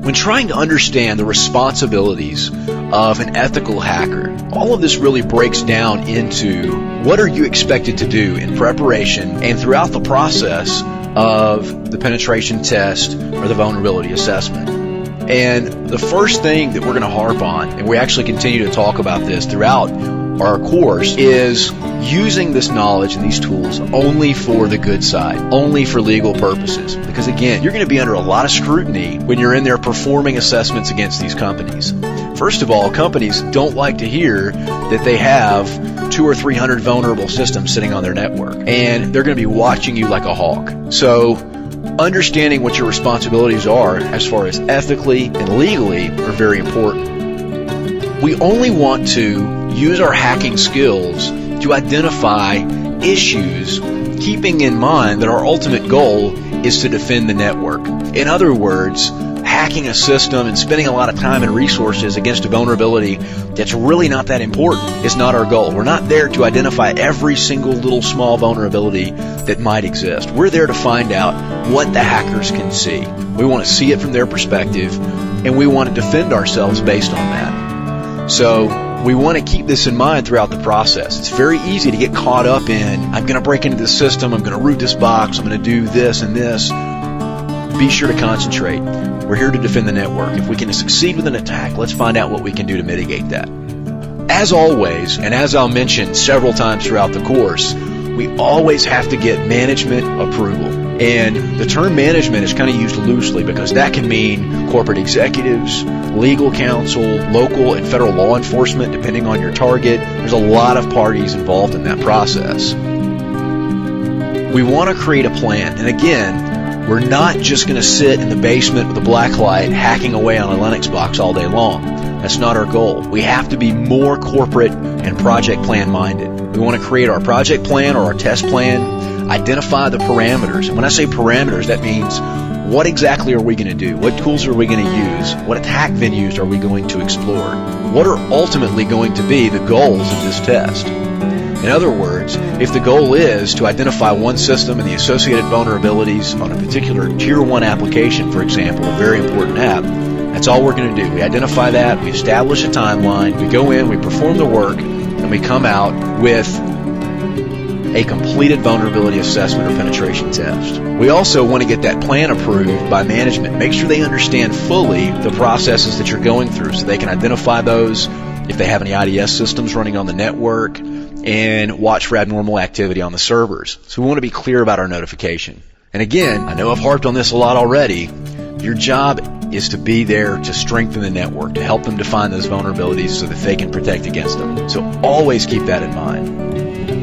When trying to understand the responsibilities of an ethical hacker, all of this really breaks down into what are you expected to do in preparation and throughout the process of the penetration test or the vulnerability assessment. And the first thing that we're going to harp on, and we actually continue to talk about this throughout our course, is using this knowledge and these tools only for the good side, only for legal purposes. Because again, you're going to be under a lot of scrutiny when you're in there performing assessments against these companies. First of all, companies don't like to hear that they have 200 or 300 vulnerable systems sitting on their network, and they're going to be watching you like a hawk. So understanding what your responsibilities are as far as ethically and legally are very important. We only want to use our hacking skills to identify issues, keeping in mind that our ultimate goal is to defend the network. In other words, hacking a system and spending a lot of time and resources against a vulnerability that's really not that important is not our goal. We're not there to identify every single little small vulnerability that might exist. We're there to find out what the hackers can see. We want to see it from their perspective, and we want to defend ourselves based on that. So we want to keep this in mind throughout the process. It's very easy to get caught up in, I'm going to break into this system, I'm going to root this box, I'm going to do this and this. Be sure to concentrate. We're here to defend the network. If we can succeed with an attack, let's find out what we can do to mitigate that. As always, and as I'll mention several times throughout the course, we always have to get management approval. And the term management is kind of used loosely because that can mean corporate executives, legal counsel, local and federal law enforcement, depending on your target. There's a lot of parties involved in that process. We want to create a plan. And again, we're not just going to sit in the basement with a black light hacking away on a Linux box all day long. That's not our goal. We have to be more corporate and project plan minded. We want to create our project plan or our test plan, identify the parameters. And when I say parameters, that means what exactly are we going to do? What tools are we going to use? What attack venues are we going to explore? What are ultimately going to be the goals of this test? In other words, if the goal is to identify one system and the associated vulnerabilities on a particular Tier 1 application, for example, a very important app, that's all we're going to do. We identify that, we establish a timeline, we go in, we perform the work, and we come out with a completed vulnerability assessment or penetration test. We also want to get that plan approved by management. Make sure they understand fully the processes that you're going through so they can identify those, if they have any IDS systems running on the network, and watch for abnormal activity on the servers. So we want to be clear about our notification. And again, I know I've harped on this a lot already. Your job is to be there to strengthen the network, to help them define those vulnerabilities so that they can protect against them. So always keep that in mind.